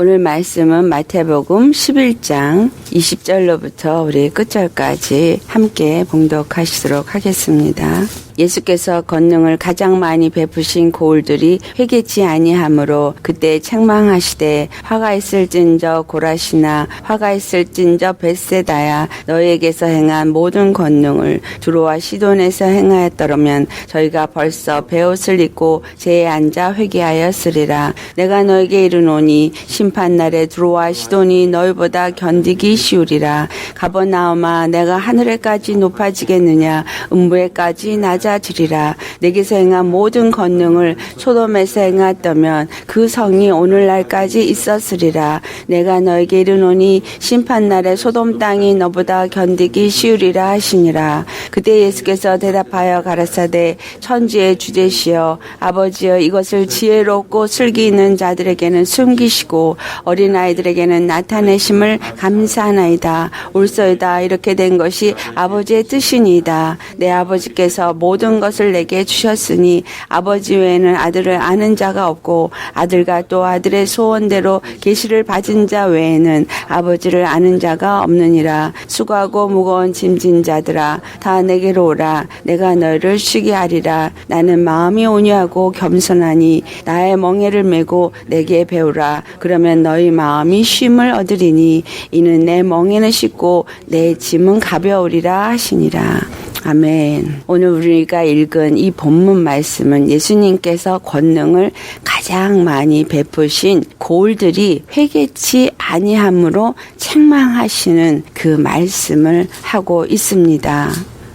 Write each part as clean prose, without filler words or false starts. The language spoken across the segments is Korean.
오늘 말씀은 마태복음 11장 20절로부터 우리 끝절까지 함께 봉독하시도록 하겠습니다. 예수께서 권능을 가장 많이 베푸신 고울들이 회개치 아니하므로 그때 책망하시되 화가 있을진저 고라시나 화가 있을진저 벳세다야 너희에게서 행한 모든 권능을 두로와 시돈에서 행하였더라면 저희가 벌써 베옷을 입고 제에 앉아 회개하였으리라. 내가 너에게 이르노니 심판날에 두로와 시돈이 너희보다 견디기 쉬우리라. 가버나움아 내가 하늘에까지 높아지겠느냐 음부에까지 낮아지리라. 내게서 행한 모든 권능을 소돔에서 행했다면 그 성이 오늘날까지 있었으리라. 내가 너에게 이르노니 심판날에 소돔 땅이 너보다 견디기 쉬우리라 하시니라. 그때 예수께서 대답하여 가라사대 천지의 주제시여 아버지여 이것을 지혜롭고 슬기 있는 자들에게는 숨기시고 어린아이들에게는 나타내심을 감사하나이다. 옳소이다. 이렇게 된 것이 아버지의 뜻이니이다. 내 아버지께서 모든 것을 내게 주셨으니 아버지 외에는 아들을 아는 자가 없고 아들과 또 아들의 소원대로 계시를 받은 자 외에는 아버지를 아는 자가 없느니라. 수고하고 무거운 짐진 자들아 다 내게로 오라. 내가 너희를 쉬게 하리라. 나는 마음이 온유하고 겸손하니 나의 멍에를 메고 내게 배우라. 그러면 너희 마음이 쉼을 얻으리니 이는 내 멍에는 쉽고 내 짐은 가벼우리라 하시니라. 아멘. 오늘 우리가 읽은 이 본문 말씀은 예수님께서 권능을 가장 많이 베푸신 고울들이 회개치 아니함으로 책망하시는 그 말씀을 하고 있습니다.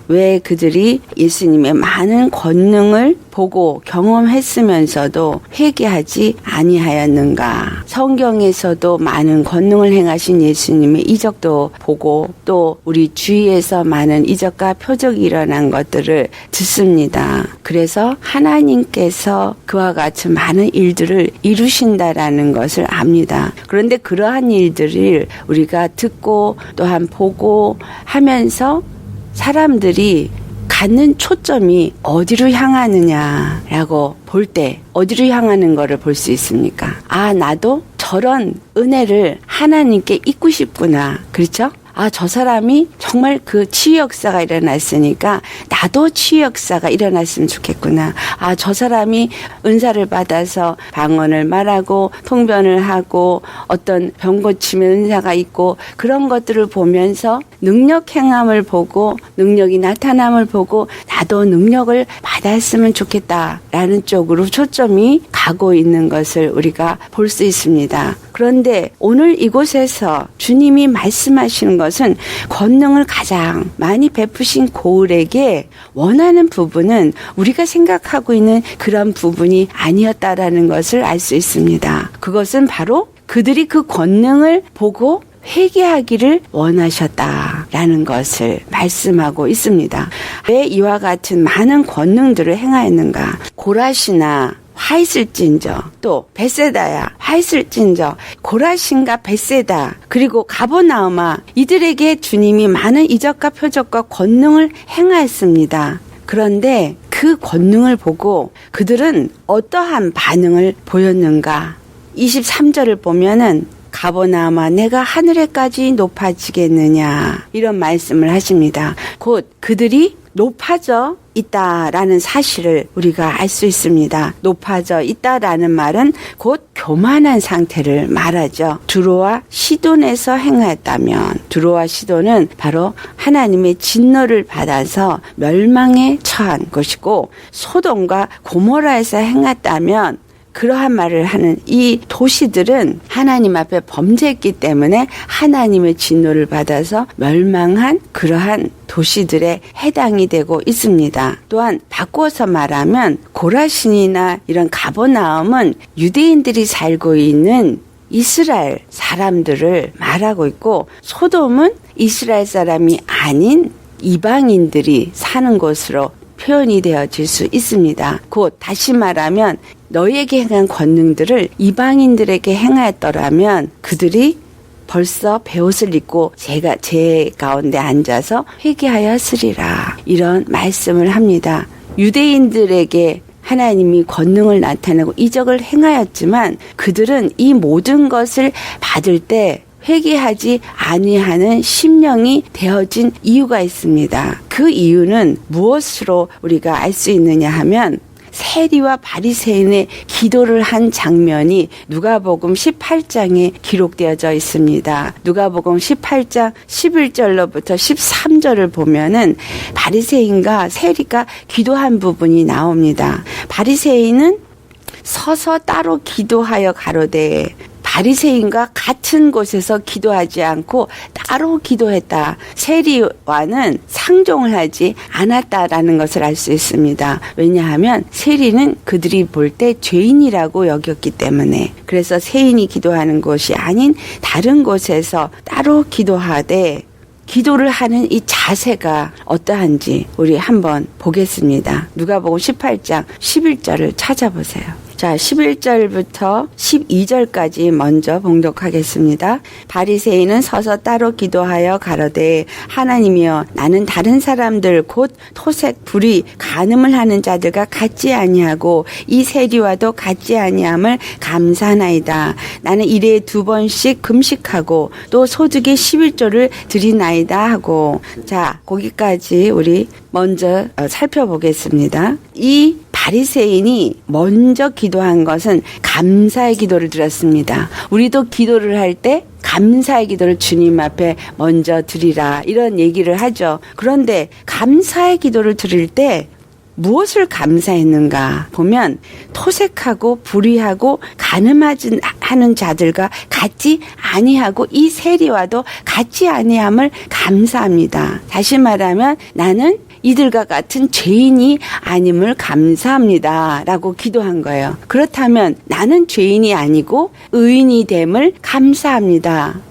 왜 그들이 예수님의 많은 권능을 보고 경험했으면서도 회개하지 아니하였는가? 성경에서도 많은 권능을 행하신 예수님의 이적도 보고 또 우리 주위에서 많은 이적과 표적이 일어난 것들을 듣습니다. 그래서 하나님께서 그와 같은 많은 일들을 이루신다라는 것을 압니다. 그런데 그러한 일들을 우리가 듣고 또한 보고 하면서 사람들이 갖는 초점이 어디로 향하느냐라고 볼 때 어디로 향하는 거를 볼 수 있습니까? 아, 나도 저런 은혜를 하나님께 잊고 싶구나. 그렇죠? 아, 저 사람이 정말 그 치유 역사가 일어났으니까 나도 치유 역사가 일어났으면 좋겠구나. 아, 저 사람이 은사를 받아서 방언을 말하고 통변을 하고 어떤 병 고침의 은사가 있고 그런 것들을 보면서 능력 행함을 보고 능력이 나타남을 보고 나도 능력을 받았으면 좋겠다라는 쪽으로 초점이 가고 있는 것을 우리가 볼 수 있습니다. 그런데 오늘 이곳에서 주님이 말씀하시는 것은 권능을 가장 많이 베푸신 고울에게 원하는 부분은 우리가 생각하고 있는 그런 부분이 아니었다라는 것을 알 수 있습니다. 그것은 바로 그들이 그 권능을 보고 회개하기를 원하셨다라는 것을 말씀하고 있습니다. 왜 이와 같은 많은 권능들을 행하였는가? 고라시나 화 있을진저 또 벳세다야 화 있을진저 고라신과 벳세다 그리고 가버나움아 이들에게 주님이 많은 이적과 표적과 권능을 행하였습니다. 그런데 그 권능을 보고 그들은 어떠한 반응을 보였는가? 23절을 보면은 가버나움아 내가 하늘에까지 높아지겠느냐 이런 말씀을 하십니다. 곧 그들이 높아져 있다라는 사실을 우리가 알 수 있습니다. 높아져 있다라는 말은 곧 교만한 상태를 말하죠. 두로와 시돈에서 행하였다면 두로와 시돈은 바로 하나님의 진노를 받아서 멸망에 처한 것이고 소돔과 고모라에서 행했다면 그러한 말을 하는 이 도시들은 하나님 앞에 범죄했기 때문에 하나님의 진노를 받아서 멸망한 그러한 도시들에 해당이 되고 있습니다. 또한 바꾸어서 말하면 고라신이나 이런 가버나움은 유대인들이 살고 있는 이스라엘 사람들을 말하고 있고 소돔은 이스라엘 사람이 아닌 이방인들이 사는 곳으로 표현이 되어질 수 있습니다. 곧 다시 말하면 너희에게 행한 권능들을 이방인들에게 행하였더라면 그들이 벌써 베옷을 입고 제 가운데 앉아서 회개하였으리라 이런 말씀을 합니다. 유대인들에게 하나님이 권능을 나타내고 이적을 행하였지만 그들은 이 모든 것을 받을 때 회개하지 아니하는 심령이 되어진 이유가 있습니다. 그 이유는 무엇으로 우리가 알 수 있느냐 하면 세리와 바리새인의 기도를 한 장면이 누가복음 18장에 기록되어져 있습니다. 누가복음 18장 11절로부터 13절을 보면은 바리새인과 세리가 기도한 부분이 나옵니다. 바리새인은 서서 따로 기도하여 가로되 바리새인과 같은 곳에서 기도하지 않고 따로 기도했다. 세리와는 상종을 하지 않았다라는 것을 알 수 있습니다. 왜냐하면 세리는 그들이 볼 때 죄인이라고 여겼기 때문에. 그래서 세인이 기도하는 곳이 아닌 다른 곳에서 따로 기도하되 기도를 하는 이 자세가 어떠한지 우리 한번 보겠습니다. 누가복음 18장 11절을 찾아보세요. 자, 11절부터 12절까지 먼저 봉독하겠습니다. 바리새인은 서서 따로 기도하여 가로되 하나님이여 나는 다른 사람들 곧 토색 불의 간음을 하는 자들과 같지 아니하고 이 세리와도 같지 아니함을 감사하나이다. 나는 일에 2번씩 금식하고 또 소득의 11조를 드리나이다 하고. 자, 거기까지 우리 먼저 살펴보겠습니다. 이 바리새인이 먼저 기도한 것은 감사의 기도를 드렸습니다. 우리도 기도를 할 때 감사의 기도를 주님 앞에 먼저 드리라 이런 얘기를 하죠. 그런데 감사의 기도를 드릴 때 무엇을 감사했는가 보면 토색하고 불의하고 간음하지 하는 자들과 같지 아니하고 이 세리와도 같지 아니함을 감사합니다. 다시 말하면 나는 이들과 같은 죄인이 아님을 감사합니다 라고 기도한 거예요. 그렇다면 나는 죄인이 아니고 의인이 됨을 감사합니다.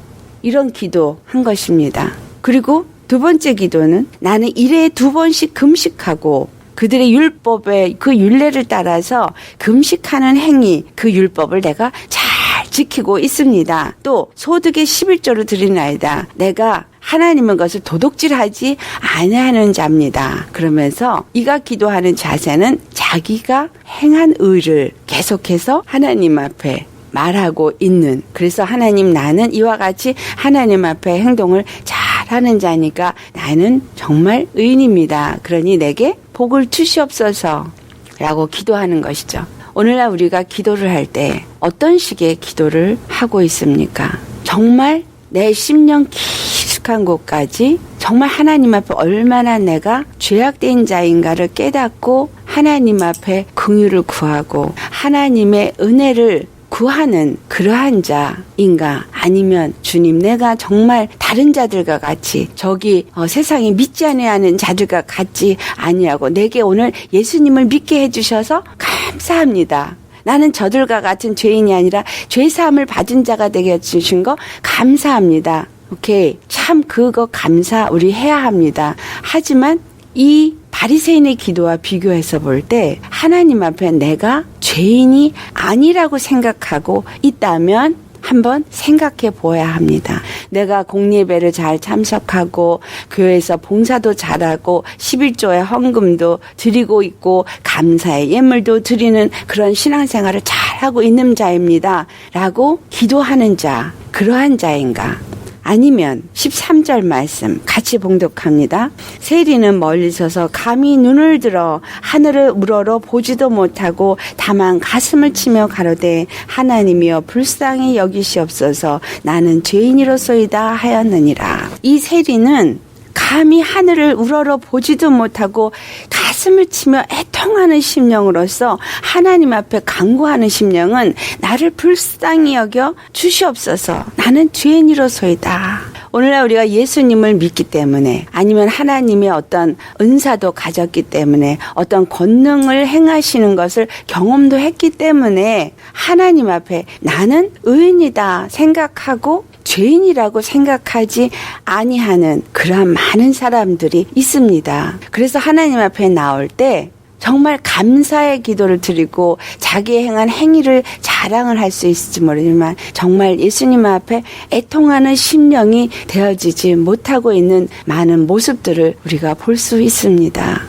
이런 기도한 것입니다. 그리고 두 번째 기도는 나는 일에 2번씩 금식하고 그들의 율법의 그 율례를 따라서 금식하는 행위, 그 율법을 내가 잘 지키고 있습니다. 또 소득의 11조를 드리나이다. 내가 하나님의 것을 도둑질하지 아니하는 자입니다. 그러면서 이가 기도하는 자세는 자기가 행한 의를 계속해서 하나님 앞에 말하고 있는, 그래서 하나님 나는 이와 같이 하나님 앞에 행동을 잘하는 자니까 나는 정말 의인입니다. 그러니 내게 복을 주시옵소서 라고 기도하는 것이죠. 오늘날 우리가 기도를 할 때 어떤 식의 기도를 하고 있습니까? 정말 내 심령 깊숙한 곳까지 정말 하나님 앞에 얼마나 내가 죄악된 자인가를 깨닫고 하나님 앞에 긍휼을 구하고 하나님의 은혜를 구하는 그러한 자인가? 아니면 주님 내가 정말 다른 자들과 같이 저기 세상에 믿지 아니하는 자들과 같지 아니하고 내게 오늘 예수님을 믿게 해주셔서 감사합니다. 나는 저들과 같은 죄인이 아니라 죄사함을 받은 자가 되게 해주신 거 감사합니다. 오케이, 참 그거 감사 우리 해야 합니다. 하지만 이 바리새인의 기도와 비교해서 볼 때 하나님 앞에 내가 죄인이 아니라고 생각하고 있다면 한번 생각해 보아야 합니다. 내가 공예배를 잘 참석하고 교회에서 봉사도 잘하고 11조의 헌금도 드리고 있고 감사의 예물도 드리는 그런 신앙생활을 잘하고 있는 자입니다. 라고 기도하는 자, 그러한 자인가? 아니면 13절 말씀 같이 봉독합니다. 세리는 멀리 서서 감히 눈을 들어 하늘을 우러러 보지도 못하고 다만 가슴을 치며 가로되 하나님이여 불쌍히 여기시옵소서 나는 죄인이로소이다 하였느니라. 이 세리는 감히 하늘을 우러러 보지도 못하고 가슴을 치며 애통하는 심령으로서 하나님 앞에 간구하는 심령은 나를 불쌍히 여겨 주시옵소서 나는 죄인이로소이다. 오늘날 우리가 예수님을 믿기 때문에 아니면 하나님의 어떤 은사도 가졌기 때문에 어떤 권능을 행하시는 것을 경험도 했기 때문에 하나님 앞에 나는 의인이다 생각하고 죄인이라고 생각하지 아니하는 그러한 많은 사람들이 있습니다. 그래서 하나님 앞에 나올 때 정말 감사의 기도를 드리고 자기의 행한 행위를 자랑을 할 수 있을지 모르지만 정말 예수님 앞에 애통하는 심령이 되어지지 못하고 있는 많은 모습들을 우리가 볼 수 있습니다.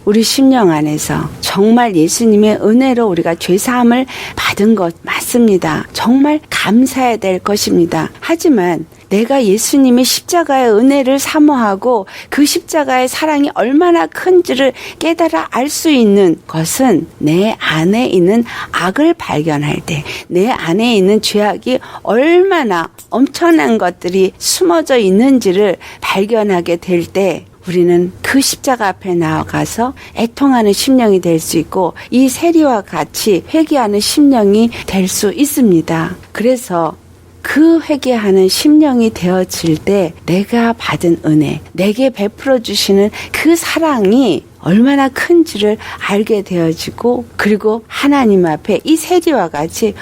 우리 심령 안에서 정말 예수님의 은혜로 우리가 죄사함을 받은 것 맞습니다. 정말 감사해야 될 것입니다. 하지만 내가 예수님의 십자가의 은혜를 사모하고 그 십자가의 사랑이 얼마나 큰지를 깨달아 알 수 있는 것은 내 안에 있는 악을 발견할 때, 내 안에 있는 죄악이 얼마나 엄청난 것들이 숨어져 있는지를 발견하게 될 때 우리는 그 십자가 앞에 나아가서 애통하는 심령이 될 수 있고 이 세리와 같이 회개하는 심령이 될 수 있습니다. 그래서 그 회개하는 심령이 되어질 때 내가 받은 은혜, 내게 베풀어 주시는 그 사랑이 얼마나 큰지를 알게 되어지고 그리고 하나님 앞에 이 세리와 같이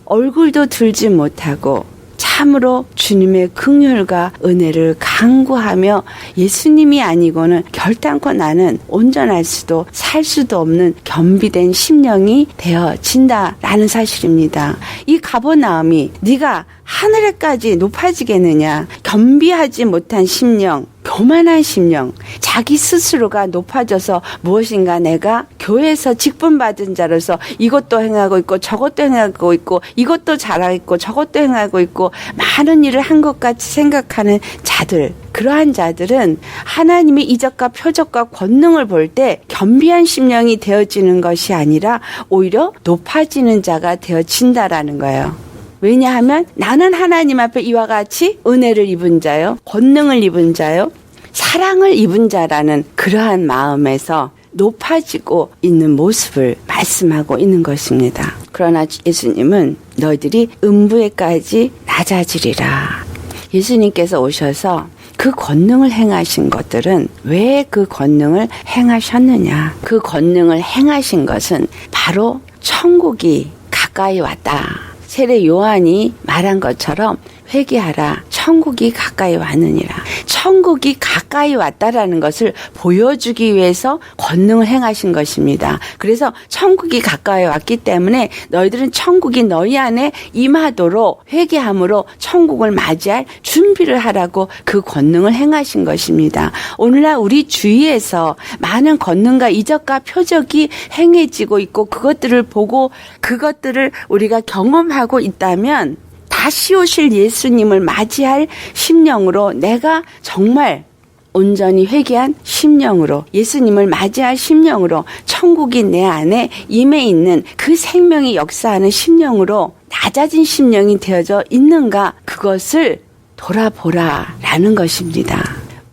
얼굴도 들지 못하고 참으로 주님의 긍휼과 은혜를 간구하며 예수님이 아니고는 결단코 나는 온전할 수도 살 수도 없는 겸비된 심령이 되어진다라는 사실입니다. 이 가버나움이 네가 하늘에까지 높아지겠느냐, 겸비하지 못한 심령, 교만한 심령, 자기 스스로가 높아져서 무엇인가 내가 교회에서 직분받은 자로서 이것도 행하고 있고 저것도 행하고 있고 이것도 잘하고 있고 저것도 행하고 있고 많은 일을 한 것 같이 생각하는 자들, 그러한 자들은 하나님의 이적과 표적과 권능을 볼 때 겸비한 심령이 되어지는 것이 아니라 오히려 높아지는 자가 되어진다라는 거예요. 왜냐하면 나는 하나님 앞에 이와 같이 은혜를 입은 자요, 권능을 입은 자요, 사랑을 입은 자라는 그러한 마음에서 높아지고 있는 모습을 말씀하고 있는 것입니다. 그러나 예수님은 너희들이 음부에까지 낮아지리라. 예수님께서 오셔서 그 권능을 행하신 것들은 왜 그 권능을 행하셨느냐? 그 권능을 행하신 것은 바로 천국이 가까이 왔다. 세례 요한이 말한 것처럼 회개하라. 천국이 가까이 왔느니라. 천국이 가까이 왔다라는 것을 보여주기 위해서 권능을 행하신 것입니다. 그래서 천국이 가까이 왔기 때문에 너희들은 천국이 너희 안에 임하도록 회개함으로 천국을 맞이할 준비를 하라고 그 권능을 행하신 것입니다. 오늘날 우리 주위에서 많은 권능과 이적과 표적이 행해지고 있고 그것들을 보고 그것들을 우리가 경험하고 있다면 다시 오실 예수님을 맞이할 심령으로 내가 정말 온전히 회개한 심령으로 예수님을 맞이할 심령으로 천국이 내 안에 임해 있는 그 생명이 역사하는 심령으로 낮아진 심령이 되어져 있는가 그것을 돌아보라라는 것입니다.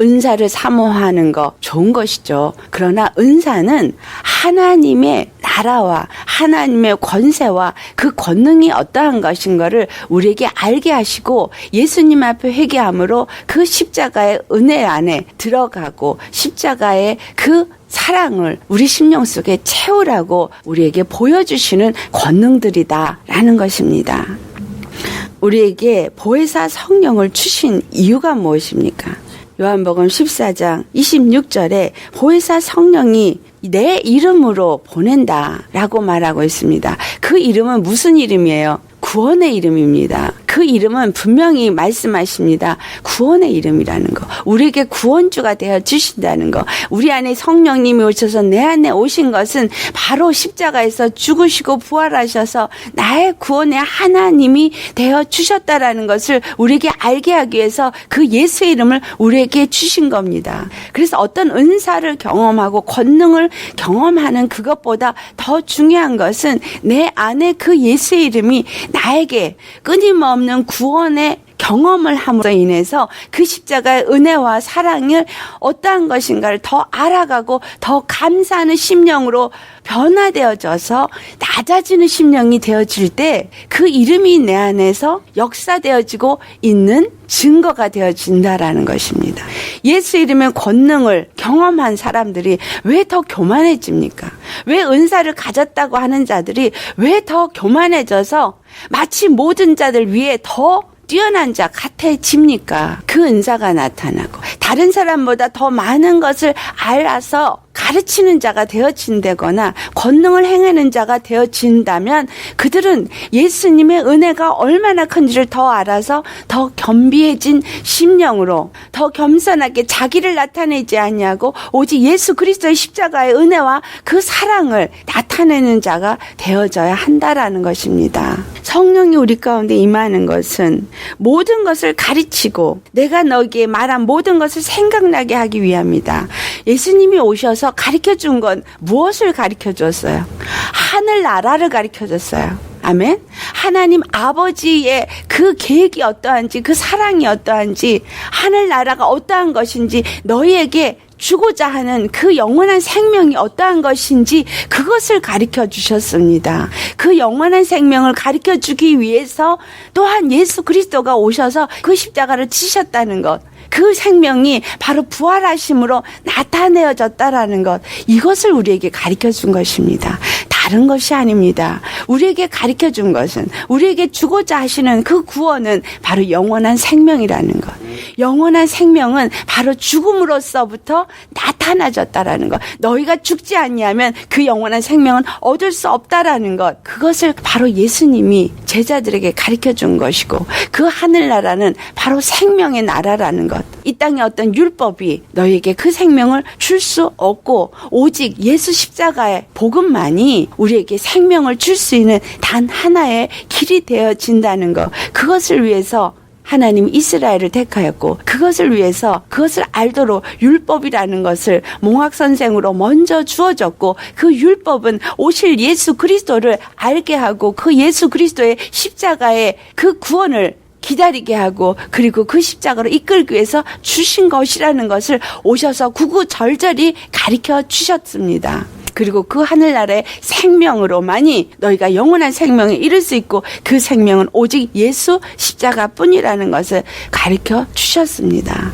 은사를 사모하는 거 좋은 것이죠. 그러나 은사는 하나님의 나라와 하나님의 권세와 그 권능이 어떠한 것인가를 우리에게 알게 하시고 예수님 앞에 회개함으로 그 십자가의 은혜 안에 들어가고 십자가의 그 사랑을 우리 심령 속에 채우라고 우리에게 보여주시는 권능들이다라는 것입니다. 우리에게 보혜사 성령을 주신 이유가 무엇입니까? 요한복음 14장 26절에 보혜사 성령이 내 이름으로 보낸다라고 말하고 있습니다. 그 이름은 무슨 이름이에요? 구원의 이름입니다. 그 이름은 분명히 말씀하십니다. 구원의 이름이라는 거. 우리에게 구원주가 되어 주신다는 거. 우리 안에 성령님이 오셔서 내 안에 오신 것은 바로 십자가에서 죽으시고 부활하셔서 나의 구원의 하나님이 되어 주셨다라는 것을 우리에게 알게 하기 위해서 그 예수의 이름을 우리에게 주신 겁니다. 그래서 어떤 은사를 경험하고 권능을 경험하는 그것보다 더 중요한 것은 내 안에 그 예수의 이름이 나에게 끊임없는 구원의 경험을 함으로 인해서 그 십자가의 은혜와 사랑을 어떠한 것인가를 더 알아가고 더 감사하는 심령으로 변화되어져서 낮아지는 심령이 되어질 때 그 이름이 내 안에서 역사되어지고 있는 증거가 되어진다라는 것입니다. 예수 이름의 권능을 경험한 사람들이 왜 더 교만해집니까? 왜 은사를 가졌다고 하는 자들이 왜 더 교만해져서 마치 모든 자들 위에 더 뛰어난 자 같아집니까? 그 은사가 나타나고 다른 사람보다 더 많은 것을 알아서 가르치는 자가 되어진다거나 권능을 행하는 자가 되어진다면 그들은 예수님의 은혜가 얼마나 큰지를 더 알아서 더 겸비해진 심령으로 더 겸손하게 자기를 나타내지 않냐고 오직 예수 그리스도의 십자가의 은혜와 그 사랑을 나타내는 자가 되어져야 한다라는 것입니다. 성령이 우리 가운데 임하는 것은 모든 것을 가르치고 내가 너에게 말한 모든 것을 생각나게 하기 위함이다. 예수님이 오셔서 가르쳐준 건 무엇을 가르쳐줬어요? 하늘나라를 가르쳐줬어요. 아멘. 하나님 아버지의 그 계획이 어떠한지, 그 사랑이 어떠한지, 하늘나라가 어떠한 것인지, 너희에게 주고자 하는 그 영원한 생명이 어떠한 것인지 그것을 가르쳐 주셨습니다. 그 영원한 생명을 가르쳐 주기 위해서 또한 예수 그리스도가 오셔서 그 십자가를 지셨다는 것, 그 생명이 바로 부활하심으로 나타내어졌다라는 것, 이것을 우리에게 가르쳐 준 것입니다. 다른 것이 아닙니다. 우리에게 가르쳐 준 것은, 우리에게 주고자 하시는 그 구원은 바로 영원한 생명이라는 것. 영원한 생명은 바로 죽음으로서부터 나타나졌다라는 것. 너희가 죽지 않냐면 그 영원한 생명은 얻을 수 없다라는 것. 그것을 바로 예수님이 제자들에게 가르쳐 준 것이고, 그 하늘나라는 바로 생명의 나라라는 것. 이 땅에 어떤 율법이 너희에게 그 생명을 줄 수 없고 오직 예수 십자가의 복음만이 우리에게 생명을 줄 수 있는 단 하나의 길이 되어진다는 것. 그것을 위해서 하나님 이스라엘을 택하였고, 그것을 위해서 그것을 알도록 율법이라는 것을 몽학선생으로 먼저 주어졌고, 그 율법은 오실 예수 그리스도를 알게 하고 그 예수 그리스도의 십자가의 그 구원을 기다리게 하고, 그리고 그 십자가로 이끌기 위해서 주신 것이라는 것을 오셔서 구구절절히 가르쳐 주셨습니다. 그리고 그 하늘나라의 생명으로만이 너희가 영원한 생명에 이를 수 있고, 그 생명은 오직 예수 십자가뿐이라는 것을 가르쳐 주셨습니다.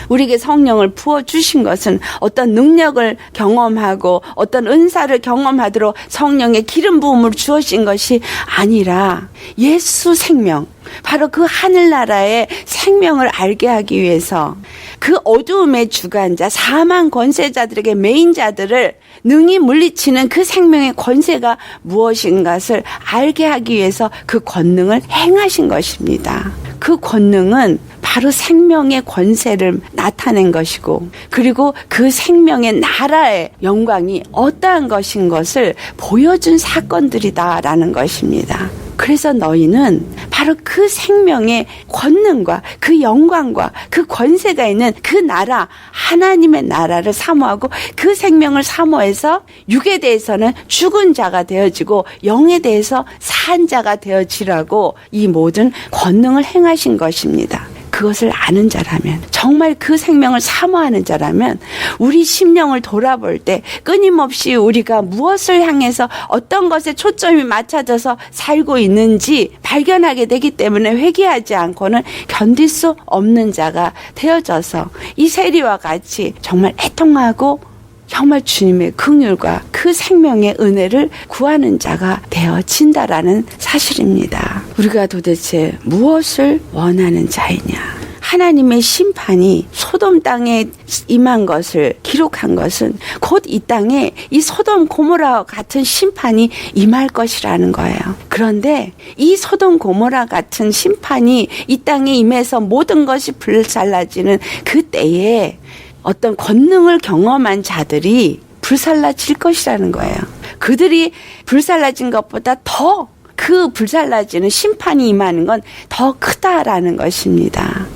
우리에게 성령을 부어주신 것은 어떤 능력을 경험하고 어떤 은사를 경험하도록 성령의 기름 부음을 주어진 것이 아니라 예수 생명, 바로 그 하늘나라의 생명을 알게 하기 위해서 그 어두움의 주관자, 사망 권세자들에게 메인 자들을 능히 물리치는 그 생명의 권세가 무엇인가를 알게 하기 위해서 그 권능을 행하신 것입니다. 그 권능은 바로 생명의 권세를 나타낸 것이고, 그리고 그 생명의 나라의 영광이 어떠한 것인 것을 보여준 사건들이다라는 것입니다. 그래서 너희는 바로 그 생명의 권능과 그 영광과 그 권세가 있는 그 나라, 하나님의 나라를 사모하고, 그 생명을 사모해서 육에 대해서는 죽은 자가 되어지고 영에 대해서 산 자가 되어지라고 이 모든 권능을 행하신 것입니다. 그것을 아는 자라면, 정말 그 생명을 사모하는 자라면 우리 심령을 돌아볼 때 끊임없이 우리가 무엇을 향해서 어떤 것에 초점이 맞춰져서 살고 있는지 발견하게 되기 때문에 회개하지 않고는 견딜 수 없는 자가 되어져서 이 세리와 같이 정말 애통하고 정말 주님의 긍휼과 그 생명의 은혜를 구하는 자가 되어진다라는 사실입니다. 우리가 도대체 무엇을 원하는 자이냐? 하나님의 심판이 소돔 땅에 임한 것을 기록한 것은 곧 이 땅에 이 소돔 고모라 같은 심판이 임할 것이라는 거예요. 그런데 이 소돔 고모라 같은 심판이 이 땅에 임해서 모든 것이 불살라지는 그때에 어떤 권능을 경험한 자들이 불살라질 것이라는 거예요. 그들이 불살라진 것보다 더 그 불살라지는 심판이 임하는 건 더 크다라는 것입니다.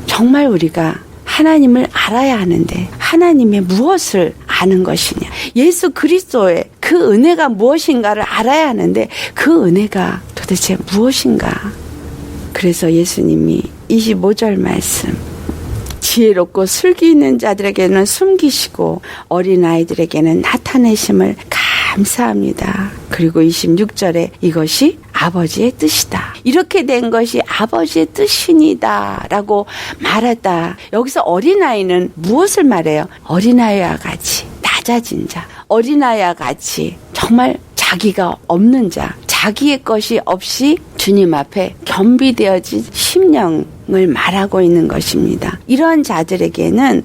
정말 우리가 하나님을 알아야 하는데 하나님의 무엇을 아는 것이냐, 예수 그리스도의 그 은혜가 무엇인가를 알아야 하는데 그 은혜가 도대체 무엇인가. 그래서 예수님이 25절 말씀, 지혜롭고 슬기 있는 자들에게는 숨기시고 어린아이들에게는 나타내심을 감사합니다. 그리고 26절에 이것이 아버지의 뜻이다. 이렇게 된 것이 아버지의 뜻이니다 라고 말했다. 여기서 어린아이는 무엇을 말해요? 어린아이와 같이 낮아진 자, 어린아이와 같이 정말 자기가 없는 자, 자기의 것이 없이 주님 앞에 겸비되어진 심령을 말하고 있는 것입니다. 이러한 자들에게는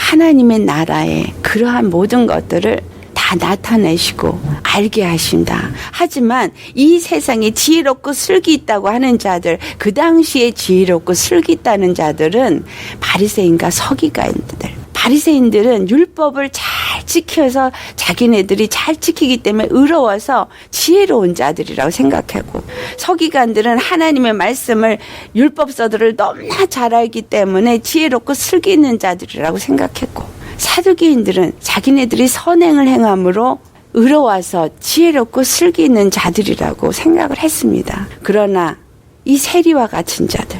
하나님의 나라에 그러한 모든 것들을 다 나타내시고 알게 하신다. 하지만 이 세상에 지혜롭고 슬기 있다고 하는 자들, 그 당시에 지혜롭고 슬기 있다는 자들은 바리새인과 서기관들. 바리새인들은 율법을 잘 지켜서 자기네들이 잘 지키기 때문에 의로워서 지혜로운 자들이라고 생각하고, 서기관들은 하나님의 말씀을, 율법서들을 너무나 잘 알기 때문에 지혜롭고 슬기 있는 자들이라고 생각했고, 사두개인들은 자기네들이 선행을 행함으로 의로워서 지혜롭고 슬기 있는 자들이라고 생각을 했습니다. 그러나 이 세리와 같은 자들,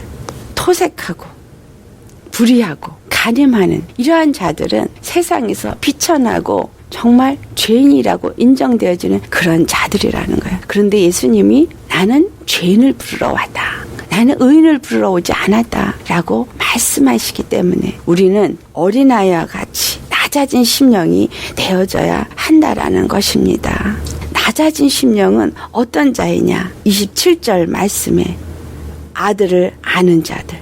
토색하고 불의하고 간음하는 이러한 자들은 세상에서 비천하고 정말 죄인이라고 인정되어지는 그런 자들이라는 거예요. 그런데 예수님이 나는 죄인을 부르러 왔다, 나는 의인을 부르러 오지 않았다 라고 말씀하시기 때문에 우리는 어린아이와 같이 낮아진 심령이 되어져야 한다라는 것입니다. 낮아진 심령은 어떤 자이냐? 27절 말씀에 아들을 아는 자들,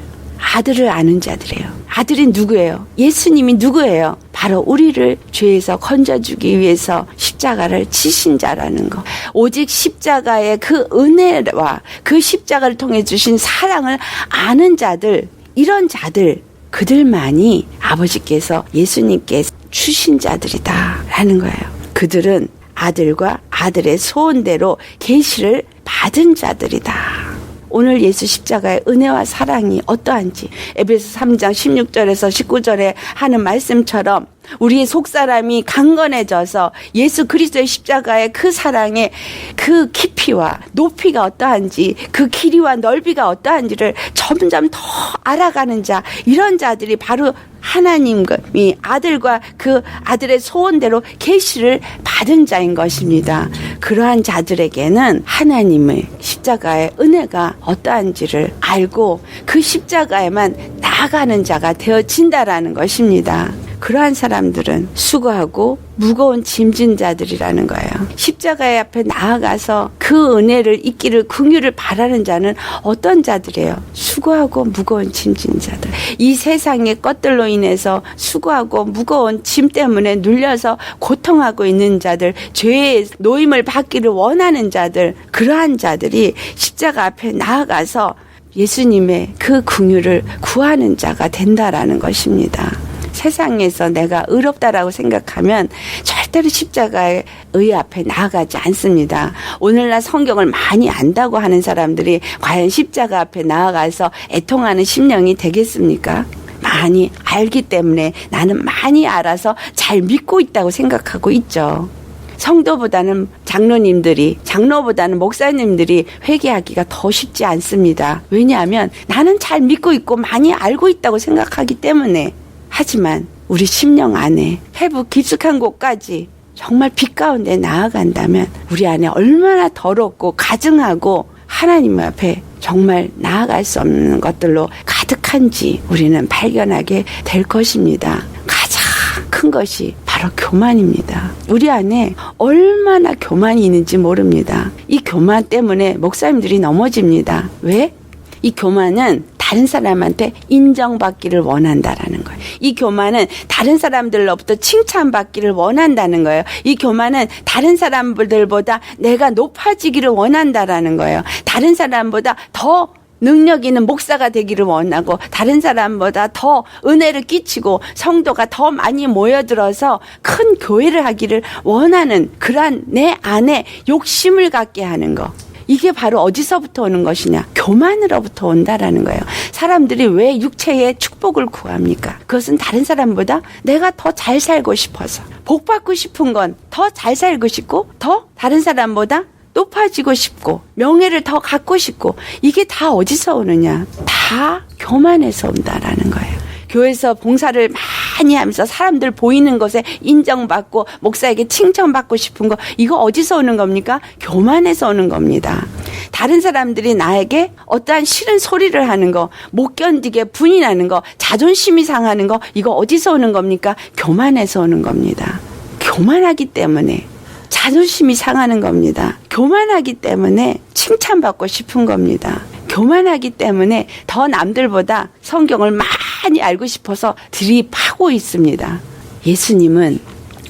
아들을 아는 자들이에요. 아들이 누구예요? 예수님이 누구예요? 바로 우리를 죄에서 건져주기 위해서 십자가를 치신 자라는 거. 오직 십자가의 그 은혜와 그 십자가를 통해 주신 사랑을 아는 자들, 이런 자들, 그들만이 아버지께서 예수님께 주신 자들이다라는 거예요. 그들은 아들과 아들의 소원대로 계시를 받은 자들이다. 오늘 예수 십자가의 은혜와 사랑이 어떠한지 에베소 3장 16절에서 19절에 하는 말씀처럼 우리의 속사람이 강건해져서 예수 그리스도의 십자가의 그 사랑의 그 깊이와 높이가 어떠한지, 그 길이와 넓이가 어떠한지를 점점 더 알아가는 자, 이런 자들이 바로 하나님이 아들과 그 아들의 소원대로 계시를 받은 자인 것입니다. 그러한 자들에게는 하나님의 십자가의 은혜가 어떠한지를 알고 그 십자가에만 나아가는 자가 되어진다라는 것입니다. 그러한 사람들은 수고하고 무거운 짐진 자들이라는 거예요. 십자가의 앞에 나아가서 그 은혜를 잊기를, 긍휼을 바라는 자는 어떤 자들이에요? 수고하고 무거운 짐진 자들. 이 세상의 것들로 인해서 수고하고 무거운 짐 때문에 눌려서 고통하고 있는 자들, 죄의 노임을 받기를 원하는 자들, 그러한 자들이 십자가 앞에 나아가서 예수님의 그 긍휼을 구하는 자가 된다라는 것입니다. 세상에서 내가 의롭다라고 생각하면 절대로 십자가의 의 앞에 나아가지 않습니다. 오늘날 성경을 많이 안다고 하는 사람들이 과연 십자가 앞에 나아가서 애통하는 심령이 되겠습니까? 많이 알기 때문에 나는 많이 알아서 잘 믿고 있다고 생각하고 있죠. 성도보다는 장로보다는 목사님들이 회개하기가 더 쉽지 않습니다. 왜냐하면 나는 잘 믿고 있고 많이 알고 있다고 생각하기 때문에. 하지만 우리 심령 안에 회부 깊숙한 곳까지 정말 빛 가운데 나아간다면 우리 안에 얼마나 더럽고 가증하고 하나님 앞에 정말 나아갈 수 없는 것들로 가득한지 우리는 발견하게 될 것입니다. 가장 큰 것이 바로 교만입니다. 우리 안에 얼마나 교만이 있는지 모릅니다. 이 교만 때문에 목사님들이 넘어집니다. 왜? 이 교만은 다른 사람한테 인정받기를 원한다라는 거예요. 이 교만은 다른 사람들로부터 칭찬받기를 원한다는 거예요. 이 교만은 다른 사람들보다 내가 높아지기를 원한다라는 거예요. 다른 사람보다 더 능력 있는 목사가 되기를 원하고, 다른 사람보다 더 은혜를 끼치고 성도가 더 많이 모여들어서 큰 교회를 하기를 원하는 그러한 내 안에 욕심을 갖게 하는 거. 이게 바로 어디서부터 오는 것이냐? 교만으로부터 온다라는 거예요. 사람들이 왜 육체의 축복을 구합니까? 그것은 다른 사람보다 내가 더 잘 살고 싶어서, 복 받고 싶은 건 더 잘 살고 싶고, 더 다른 사람보다 높아지고 싶고, 명예를 더 갖고 싶고, 이게 다 어디서 오느냐? 다 교만에서 온다라는 거예요. 교회에서 봉사를 많이 하면서 사람들 보이는 것에 인정받고 목사에게 칭찬받고 싶은 거, 이거 어디서 오는 겁니까? 교만에서 오는 겁니다. 다른 사람들이 나에게 어떠한 싫은 소리를 하는 거, 못 견디게 분이 나는 거, 자존심이 상하는 거, 이거 어디서 오는 겁니까? 교만에서 오는 겁니다. 교만하기 때문에 자존심이 상하는 겁니다. 교만하기 때문에 칭찬받고 싶은 겁니다. 교만하기 때문에 더 남들보다 성경을 많이 깊이 알고 싶어서 들이파고 있습니다. 예수님은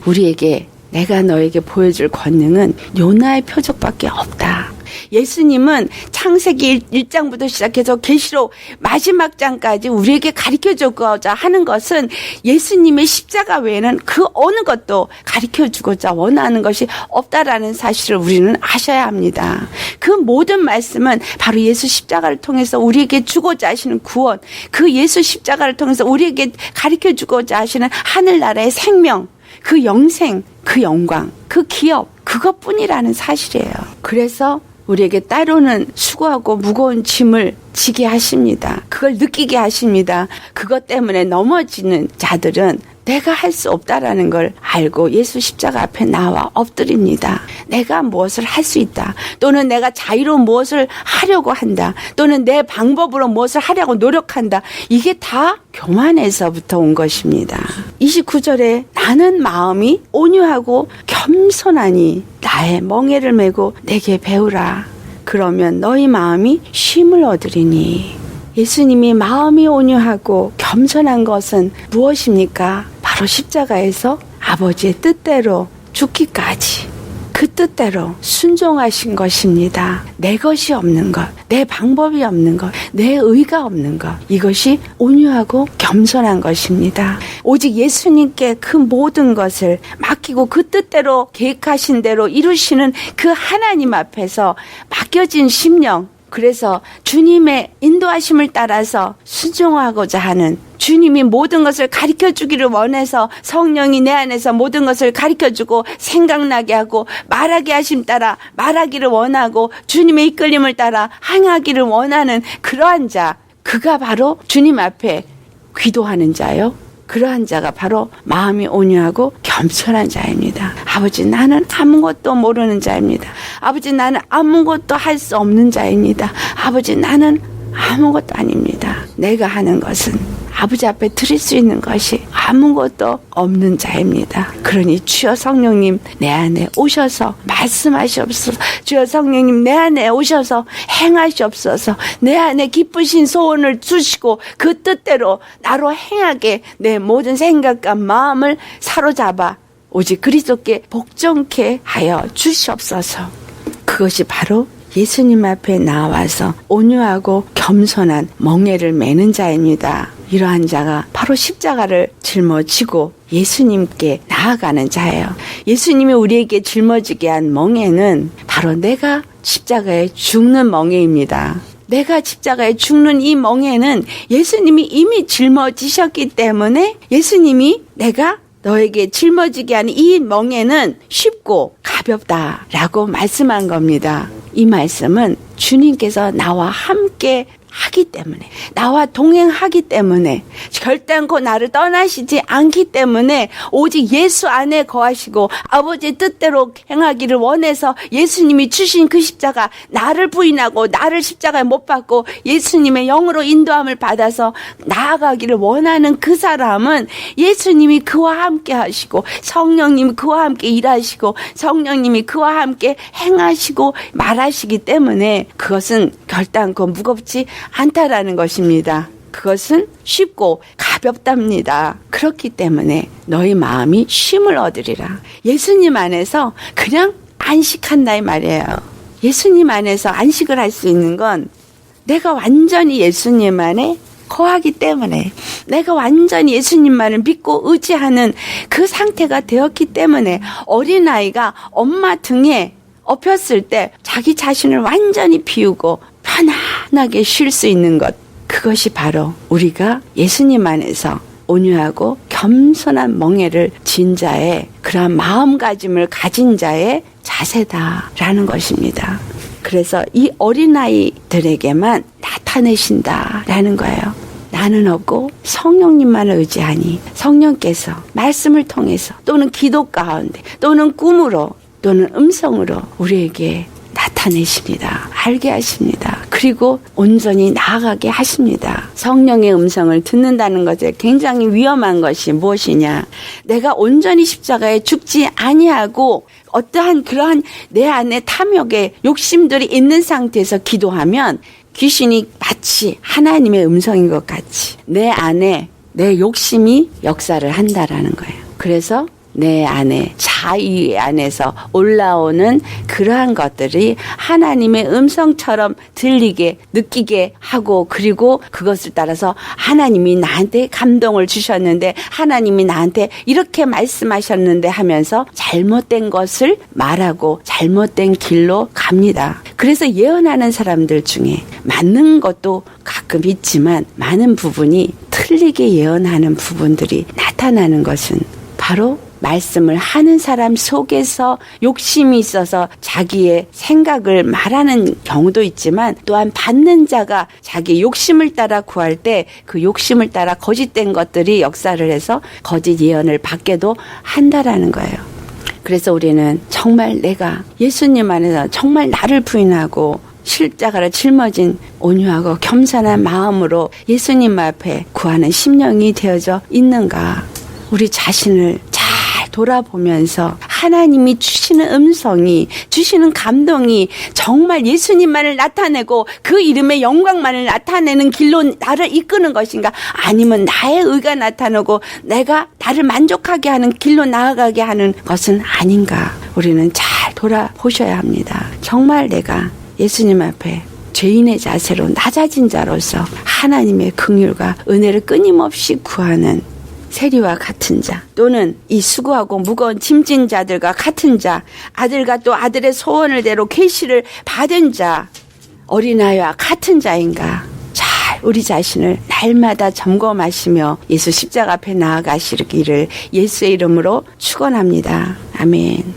우리에게 내가 너에게 보여줄 권능은 요나의 표적밖에 없다. 예수님은 창세기 1장부터 시작해서 계시록 마지막 장까지 우리에게 가르쳐주고자 하는 것은 예수님의 십자가 외에는 그 어느 것도 가르쳐주고자 원하는 것이 없다라는 사실을 우리는 아셔야 합니다. 그 모든 말씀은 바로 예수 십자가를 통해서 우리에게 주고자 하시는 구원, 그 예수 십자가를 통해서 우리에게 가르쳐주고자 하시는 하늘나라의 생명, 그 영생, 그 영광, 그 기업, 그것뿐이라는 사실이에요. 그래서 우리에게 따로는 수고하고 무거운 짐을 지게 하십니다. 그걸 느끼게 하십니다. 그것 때문에 넘어지는 자들은 내가 할 수 없다라는 걸 알고 예수 십자가 앞에 나와 엎드립니다. 내가 무엇을 할 수 있다. 또는 내가 자유로운 무엇을 하려고 한다. 또는 내 방법으로 무엇을 하려고 노력한다. 이게 다 교만에서부터 온 것입니다. 29절에 나는 마음이 온유하고 겸손하니 나의 멍에를 메고 내게 배우라. 그러면 너희 마음이 쉼을 얻으리니. 예수님이 마음이 온유하고 겸손한 것은 무엇입니까? 바로 십자가에서 아버지의 뜻대로 죽기까지 그 뜻대로 순종하신 것입니다. 내 것이 없는 것, 내 방법이 없는 것, 내 의가 없는 것, 이것이 온유하고 겸손한 것입니다. 오직 예수님께 그 모든 것을 맡기고 그 뜻대로 계획하신 대로 이루시는 그 하나님 앞에서 맡겨진 심령, 그래서 주님의 인도하심을 따라서 순종하고자 하는, 주님이 모든 것을 가르쳐주기를 원해서 성령이 내 안에서 모든 것을 가르쳐주고 생각나게 하고 말하게 하심 따라 말하기를 원하고 주님의 이끌림을 따라 행하기를 원하는 그러한 자, 그가 바로 주님 앞에 기도하는 자요. 그러한 자가 바로 마음이 온유하고 겸손한 자입니다. 아버지, 나는 아무것도 모르는 자입니다. 아버지, 나는 아무것도 할 수 없는 자입니다. 아버지, 나는 아무것도 아닙니다. 내가 하는 것은 아버지 앞에 드릴 수 있는 것이 아무것도 없는 자입니다. 그러니 주여 성령님 내 안에 오셔서 말씀하시옵소서. 주여 성령님 내 안에 오셔서 행하시옵소서. 내 안에 기쁘신 소원을 주시고 그 뜻대로 나로 행하게 내 모든 생각과 마음을 사로잡아 오직 그리스도께 복종케 하여 주시옵소서. 그것이 바로 예수님 앞에 나와서 온유하고 겸손한 멍에를 메는 자입니다. 이러한 자가 바로 십자가를 짊어지고 예수님께 나아가는 자예요. 예수님이 우리에게 짊어지게 한 멍에는 바로 내가 십자가에 죽는 멍에입니다. 내가 십자가에 죽는 이 멍에는 예수님이 이미 짊어지셨기 때문에 예수님이 내가 너에게 짊어지게 하는 이 멍에는 쉽고 가볍다라고 말씀한 겁니다. 이 말씀은 주님께서 나와 함께 하기 때문에, 나와 동행하기 때문에, 결단코 나를 떠나시지 않기 때문에 오직 예수 안에 거하시고 아버지의 뜻대로 행하기를 원해서 예수님이 주신 그 십자가, 나를 부인하고 나를 십자가에 못 박고 예수님의 영으로 인도함을 받아서 나아가기를 원하는 그 사람은 예수님이 그와 함께 하시고 성령님이 그와 함께 일하시고 성령님이 그와 함께 행하시고 말하시기 때문에 그것은 결단코 무겁지 않다라는 것입니다. 그것은 쉽고 가볍답니다. 그렇기 때문에 너희 마음이 쉼을 얻으리라. 예수님 안에서 그냥 안식한다 이 말이에요. 예수님 안에서 안식을 할 수 있는 건 내가 완전히 예수님 안에 거하기 때문에, 내가 완전히 예수님만을 믿고 의지하는 그 상태가 되었기 때문에 어린아이가 엄마 등에 엎였을 때 자기 자신을 완전히 비우고 편안하게 쉴 수 있는 것, 그것이 바로 우리가 예수님 안에서 온유하고 겸손한 멍에를 진 자의 그러한 마음가짐을 가진 자의 자세다라는 것입니다. 그래서 이 어린아이들에게만 나타내신다라는 거예요. 나는 없고 성령님만을 의지하니 성령께서 말씀을 통해서 또는 기도 가운데 또는 꿈으로 또는 음성으로 우리에게 나타내십니다. 알게 하십니다. 그리고 온전히 나아가게 하십니다. 성령의 음성을 듣는다는 것에 굉장히 위험한 것이 무엇이냐? 내가 온전히 십자가에 죽지 아니하고 어떠한 그러한 내 안에 탐욕의 욕심들이 있는 상태에서 기도하면 귀신이 마치 하나님의 음성인 것 같이 내 안에 내 욕심이 역사를 한다라는 거예요. 그래서 내 안에 자의 안에서 올라오는 그러한 것들이 하나님의 음성처럼 들리게 느끼게 하고 그리고 그것을 따라서 하나님이 나한테 감동을 주셨는데 하나님이 나한테 이렇게 말씀하셨는데 하면서 잘못된 것을 말하고 잘못된 길로 갑니다. 그래서 예언하는 사람들 중에 맞는 것도 가끔 있지만 많은 부분이 틀리게 예언하는 부분들이 나타나는 것은 바로 말씀을 하는 사람 속에서 욕심이 있어서 자기의 생각을 말하는 경우도 있지만 또한 받는 자가 자기 욕심을 따라 구할 때 그 욕심을 따라 거짓된 것들이 역사를 해서 거짓 예언을 받게도 한다라는 거예요. 그래서 우리는 정말 내가 예수님 안에서 정말 나를 부인하고 십자가를 짊어진 온유하고 겸손한 마음으로 예수님 앞에 구하는 심령이 되어져 있는가? 우리 자신을 잘 돌아보면서 하나님이 주시는 음성이 주시는 감동이 정말 예수님만을 나타내고 그 이름의 영광만을 나타내는 길로 나를 이끄는 것인가 아니면 나의 의가 나타나고 내가 나를 만족하게 하는 길로 나아가게 하는 것은 아닌가 우리는 잘 돌아보셔야 합니다. 정말 내가 예수님 앞에 죄인의 자세로 낮아진 자로서 하나님의 긍휼과 은혜를 끊임없이 구하는 세리와 같은 자 또는 이 수고하고 무거운 짐진 자들과 같은 자 아들과 또 아들의 소원을 대로 계시를 받은 자 어린아이와 같은 자인가 잘 우리 자신을 날마다 점검하시며 예수 십자가 앞에 나아가시기를 예수의 이름으로 축원합니다. 아멘.